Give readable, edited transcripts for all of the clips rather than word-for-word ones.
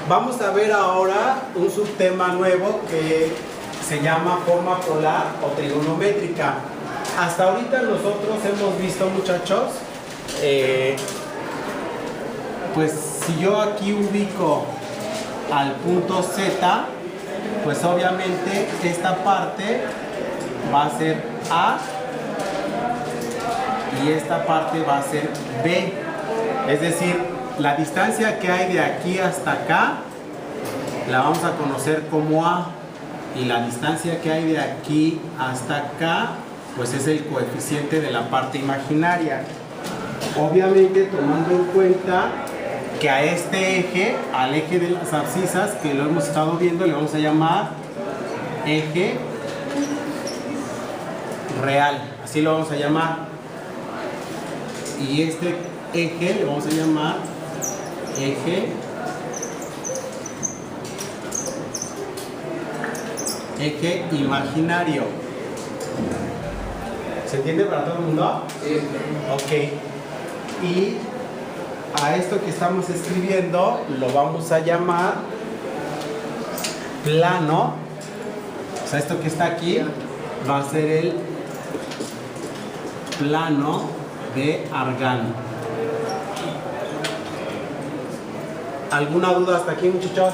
Vamos a ver ahora un subtema nuevo que se llama forma polar o trigonométrica. Hasta ahorita nosotros hemos visto, muchachos, pues si yo aquí ubico al punto Z, pues obviamente esta parte va a ser A y esta parte va a ser B. Es decir, la distancia que hay de aquí hasta acá la vamos a conocer como A, y la distancia que hay de aquí hasta acá pues es el coeficiente de la parte imaginaria. Obviamente tomando en cuenta que a este eje, al eje de las abscisas que lo hemos estado viendo, le vamos a llamar eje real, así lo vamos a llamar, y este eje le vamos a llamar eje imaginario. ¿Se entiende para todo el mundo? Sí. Ok. Y a esto que estamos escribiendo lo vamos a llamar plano. O sea, esto que está aquí va a ser el plano de Argand. ¿Alguna duda hasta aquí, muchachos?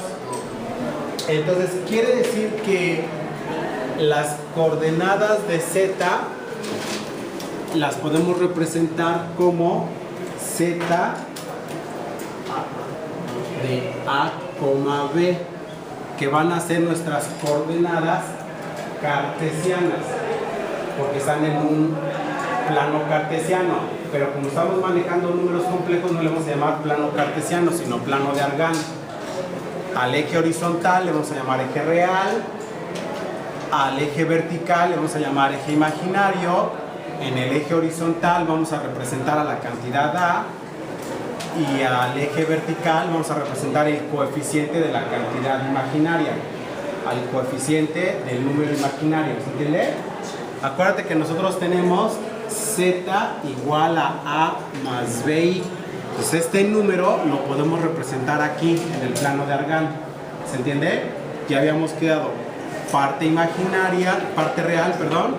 Entonces, quiere decir que las coordenadas de Z las podemos representar como Z de A, B, que van a ser nuestras coordenadas cartesianas, porque están en un plano cartesiano, pero como estamos manejando números complejos no le vamos a llamar plano cartesiano, sino plano de Argand. Al eje horizontal le vamos a llamar eje real, al eje vertical le vamos a llamar eje imaginario. En el eje horizontal vamos a representar a la cantidad A, y al eje vertical vamos a representar el coeficiente de la cantidad imaginaria, al coeficiente del número imaginario. ¿Se entiende? Acuérdate que nosotros tenemos Z igual a A más BI. Pues este número lo podemos representar aquí en el plano de Argand. ¿Se entiende? Ya habíamos quedado parte imaginaria, parte real, perdón,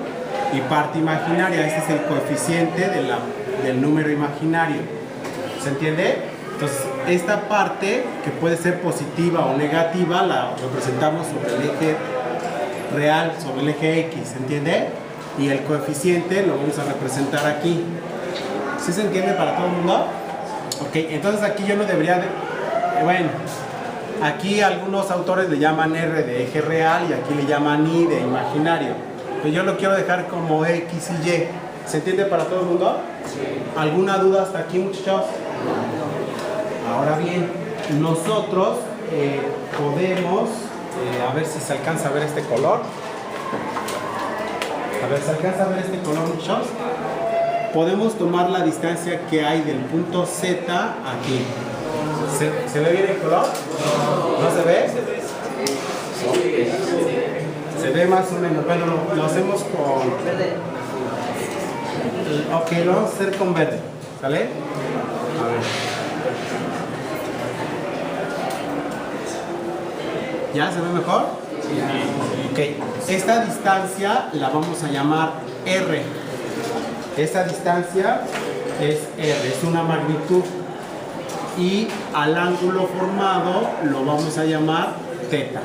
y parte imaginaria. Este es el coeficiente del número imaginario. ¿Se entiende? Entonces, esta parte, que puede ser positiva o negativa, la representamos sobre el eje real, sobre el eje X. ¿Se entiende? Y el coeficiente lo vamos a representar aquí. ¿Sí se entiende para todo el mundo? Ok, entonces aquí yo no debería de... Bueno, aquí algunos autores le llaman R de eje real y aquí le llaman I de imaginario. Pero yo lo quiero dejar como X y Y. ¿Se entiende para todo el mundo? Sí. ¿Alguna duda hasta aquí, muchachos? Ahora bien, nosotros podemos... a ver si se alcanza a ver este color. A ver, ¿se alcanza a ver este color, muchachos? Podemos tomar la distancia que hay del punto Z aquí. ¿Se ve bien el color? ¿No se ve? Se ve más o menos. Bueno, lo hacemos con... Ok, lo vamos a hacer con verde. ¿Sale? A ver. ¿Ya se ve mejor? Ok. Esta distancia la vamos a llamar R. Esta distancia es R, es una magnitud. Y al ángulo formado lo vamos a llamar θ.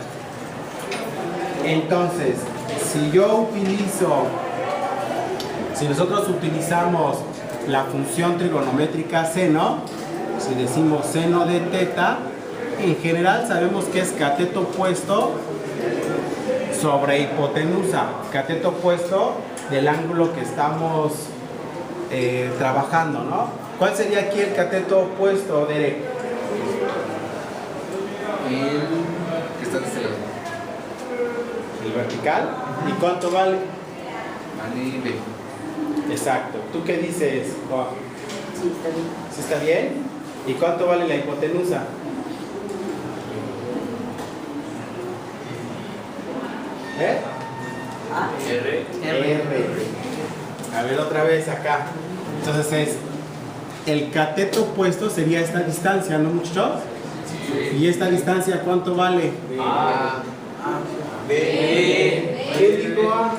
Entonces, si nosotros utilizamos la función trigonométrica seno, si decimos seno de θ, en general sabemos que es cateto opuesto sobre hipotenusa, cateto opuesto del ángulo que estamos trabajando, ¿no? ¿Cuál sería aquí el cateto opuesto, Derek? El que está de este lado. El vertical. ¿Y cuánto vale? Vale B. Exacto. ¿Tú qué dices, Joa? Sí, está bien. ¿Sí está bien? ¿Y cuánto vale la hipotenusa? R. R. A ver otra vez acá. Entonces el cateto opuesto sería esta distancia, ¿no, muchachos? Sí. ¿Y esta distancia cuánto vale? A. B. ¿Quién dijo A?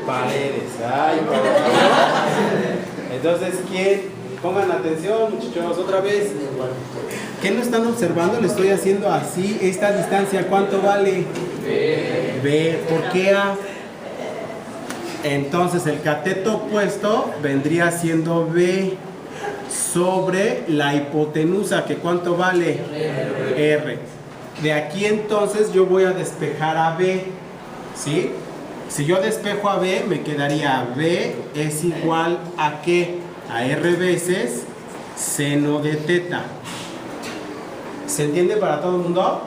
Paredes. Ay, entonces, ¿quién? Pongan atención, muchachos, otra vez. ¿Qué no están observando? Le estoy haciendo así. Esta distancia, ¿cuánto vale? B. B. ¿Por qué A? Entonces, el cateto opuesto vendría siendo B sobre la hipotenusa, que ¿cuánto vale? R. De aquí entonces yo voy a despejar a B, ¿sí? Si yo despejo a B, me quedaría B es igual a ¿qué? A R veces seno de teta. ¿Se entiende para todo el mundo?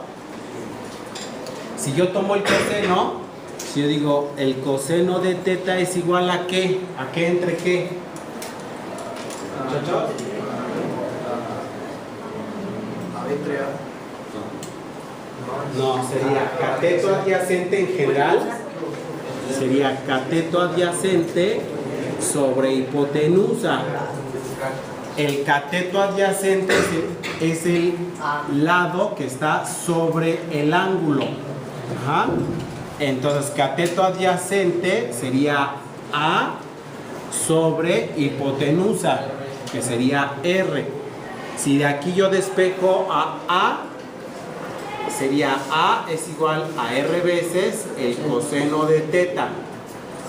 Si yo tomo el coseno, si yo digo el coseno de teta es igual a ¿qué? ¿A qué entre qué? ¿Muchachos? A entre A. No, sería cateto adyacente en general. Sería cateto adyacente sobre hipotenusa. El cateto adyacente es el lado que está sobre el ángulo. Ajá. Entonces, cateto adyacente sería A sobre hipotenusa, que sería R. Si de aquí yo despejo a A, sería A es igual a R veces el coseno de teta.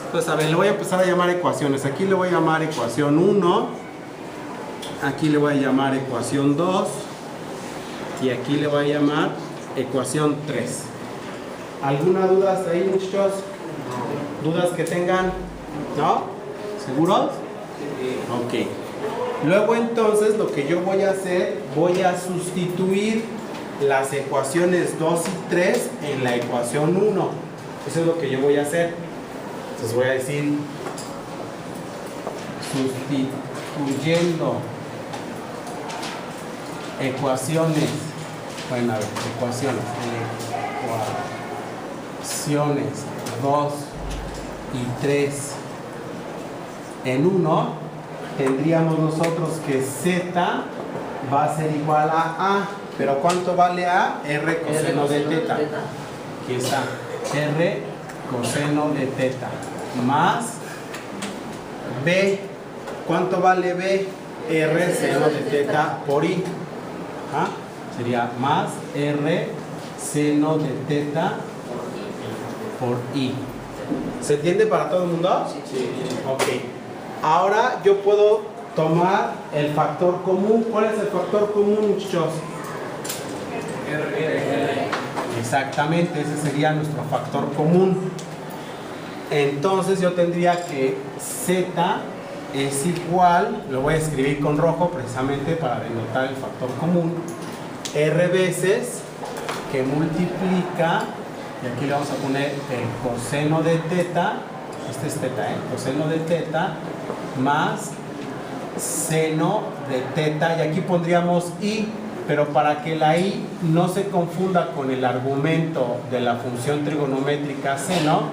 Entonces, a ver, le voy a empezar a llamar ecuaciones. Aquí le voy a llamar ecuación 1. Aquí le voy a llamar ecuación 2. Y aquí le voy a llamar ecuación 3. ¿Alguna duda hasta ahí, muchachos? ¿Dudas que tengan? ¿No? ¿Seguros? Ok. Luego entonces lo que yo voy a hacer, voy a sustituir las ecuaciones 2 y 3 en la ecuación 1. Eso es lo que yo voy a hacer. Entonces voy a decir, sustituyendo ecuaciones, bueno, a ver, ecuaciones 2 y 3 en 1, tendríamos nosotros que Z va a ser igual a A. ¿Pero cuánto vale A? R coseno de teta. Aquí está. R coseno de teta. Más B. ¿Cuánto vale B? R seno de teta por I. ¿Ah? Sería más R seno de teta por I. ¿Se entiende para todo el mundo? Sí. Ok. Ahora yo puedo tomar el factor común. ¿Cuál es el factor común, muchachos? Exactamente, ese sería nuestro factor común. Entonces yo tendría que Z es igual, lo voy a escribir con rojo precisamente para denotar el factor común, R veces que multiplica, y aquí le vamos a poner el coseno de teta, este es teta, coseno de teta, más seno de teta, y aquí pondríamos I. Pero para que la I no se confunda con el argumento de la función trigonométrica seno,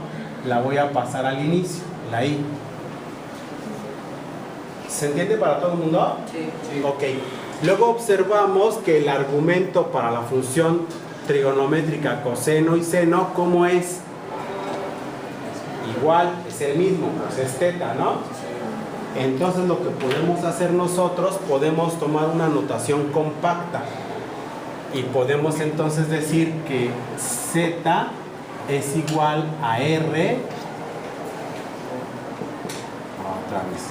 la voy a pasar al inicio, la I. ¿Se entiende para todo el mundo? Sí. Ok. Luego observamos que el argumento para la función trigonométrica coseno y seno, ¿cómo es? Igual, es el mismo, pues es teta, ¿no? Entonces lo que podemos hacer nosotros, podemos tomar una notación compacta y podemos entonces decir que Z es igual a R, otra vez,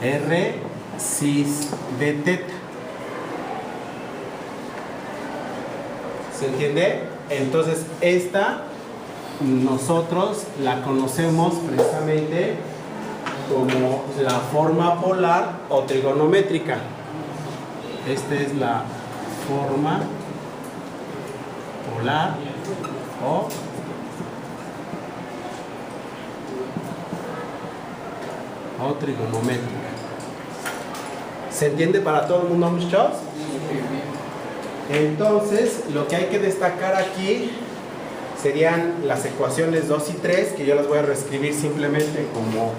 R cis de teta. ¿Se entiende? Entonces esta nosotros la conocemos precisamente como la forma polar o trigonométrica. Esta es la forma polar o trigonométrica. ¿Se entiende para todo el mundo, muchachos? Entonces, lo que hay que destacar aquí serían las ecuaciones 2 y 3, que yo las voy a reescribir simplemente como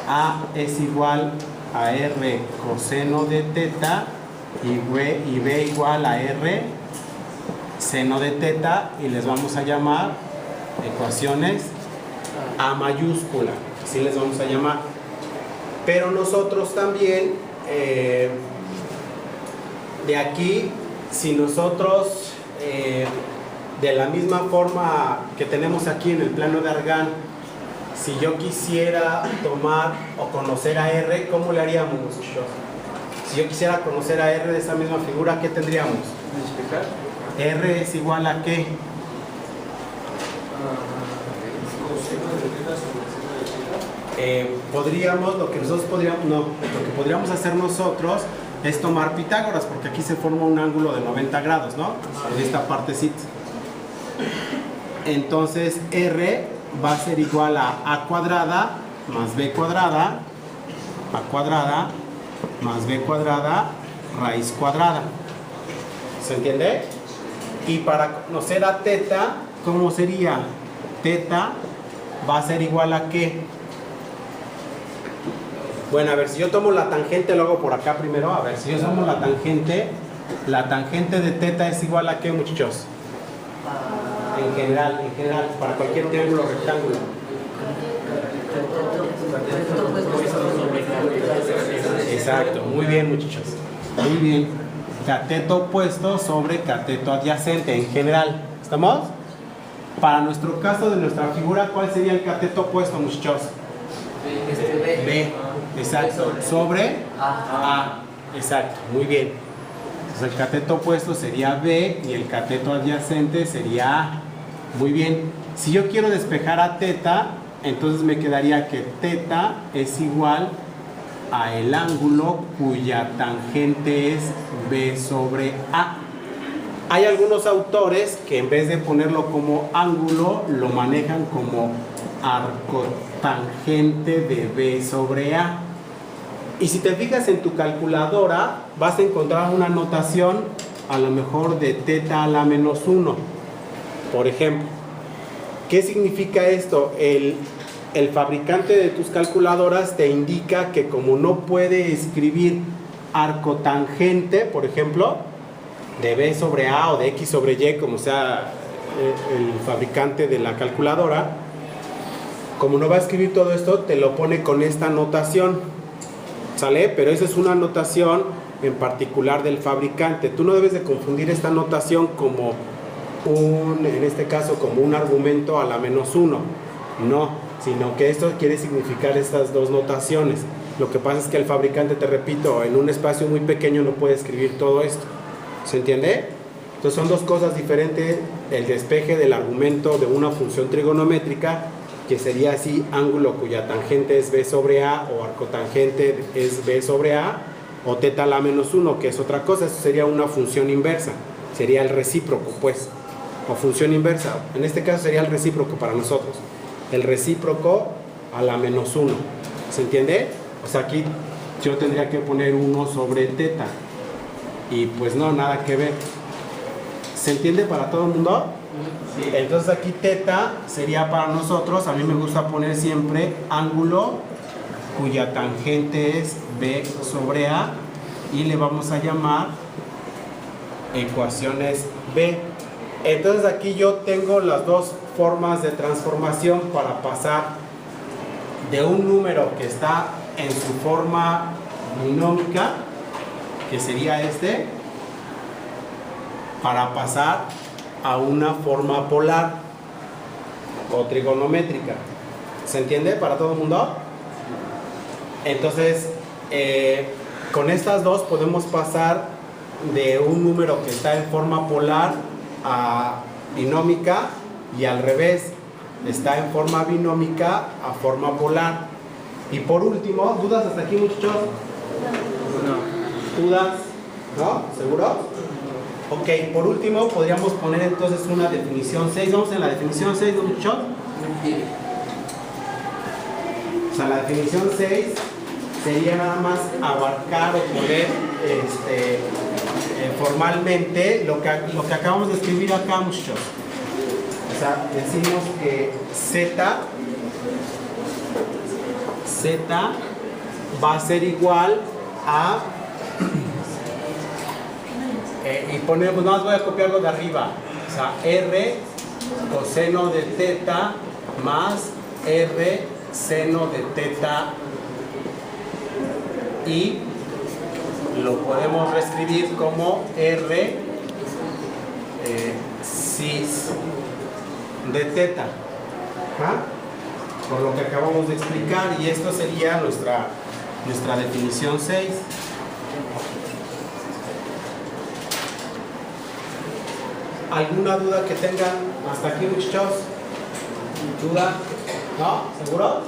A es igual a R coseno de teta y B igual a R seno de teta, y les vamos a llamar ecuaciones A mayúscula, así les vamos a llamar. Pero nosotros también, de aquí, si nosotros, de la misma forma que tenemos aquí en el plano de Argand, si yo quisiera tomar o conocer a R, ¿cómo le haríamos, muchachos? Si yo quisiera conocer a R de esa misma figura, ¿qué tendríamos? ¿Explicar? R es igual a ¿qué? Podríamos, lo que podríamos hacer nosotros es tomar Pitágoras, porque aquí se forma un ángulo de 90 grados, ¿no? En esta partecita. Entonces R va a ser igual a A cuadrada más B cuadrada, A cuadrada más B cuadrada, raíz cuadrada. ¿Se entiende? Y para conocer a teta, ¿cómo sería? Teta va a ser igual a ¿qué? Bueno, a ver, si yo tomo la tangente, lo hago por acá primero. A ver, si yo tomo la tangente de teta es igual a ¿qué, muchachos? En general, para cualquier triángulo rectángulo. Exacto, muy bien, muchachos. Muy bien. Cateto opuesto sobre cateto adyacente, en general. ¿Estamos? Para nuestro caso de nuestra figura, ¿cuál sería el cateto opuesto, muchachos? B. Exacto. Sobre A. Exacto. Muy bien. Entonces el cateto opuesto sería B y el cateto adyacente sería A. Muy bien. Si yo quiero despejar a teta, entonces me quedaría que teta es igual a el ángulo cuya tangente es B sobre A. Hay algunos autores que en vez de ponerlo como ángulo, lo manejan como arcotangente de B sobre A. Y si te fijas en tu calculadora, vas a encontrar una notación a lo mejor de teta a la menos 1. Por ejemplo, ¿qué significa esto? El fabricante de tus calculadoras te indica que como no puede escribir arcotangente, por ejemplo, de B sobre A o de X sobre Y, como sea el fabricante de la calculadora, como no va a escribir todo esto, te lo pone con esta notación, ¿sale? Pero esa es una notación en particular del fabricante. Tú no debes de confundir esta notación como en este caso, como un argumento a la menos 1. No, sino que esto quiere significar estas dos notaciones. Lo que pasa es que el fabricante, te repito, en un espacio muy pequeño no puede escribir todo esto. ¿Se entiende? Entonces son dos cosas diferentes: el despeje del argumento de una función trigonométrica, que sería así, ángulo cuya tangente es B sobre A, o arcotangente es B sobre A, o teta a la menos 1, que es otra cosa. Eso sería una función inversa, sería el recíproco, pues, o función inversa. En este caso sería el recíproco para nosotros, el recíproco a la menos 1. ¿Se entiende? O sea, aquí yo tendría que poner 1 sobre teta, y pues no, nada que ver. ¿Se entiende para todo el mundo? Sí. Entonces aquí teta sería para nosotros, a mí me gusta poner siempre ángulo cuya tangente es B sobre A, y le vamos a llamar ecuaciones B. Entonces aquí yo tengo las dos formas de transformación para pasar de un número que está en su forma binómica, que sería este, para pasar a una forma polar o trigonométrica. ¿Se entiende para todo el mundo? Entonces, con estas dos podemos pasar de un número que está en forma polar a binómica, y al revés, está en forma binómica a forma polar. Y por último, ¿dudas hasta aquí, muchachos? No. ¿Dudas? ¿No? ¿Seguro? Ok, por último podríamos poner entonces una definición 6. Vamos en la definición 6, ¿no, muchachos? O sea, la definición 6 sería nada más abarcar o poner formalmente lo que acabamos de escribir acá, muchachos. O sea, decimos que Z va a ser igual a Y ponemos, no voy a copiarlo de arriba. O sea, R coseno de teta más R seno de teta. Y lo podemos reescribir como R cis de teta. ¿Ah? Por lo que acabamos de explicar, y esto sería nuestra definición 6. ¿Alguna duda que tengan hasta aquí, muchachos? ¿Duda? ¿No? ¿Seguro?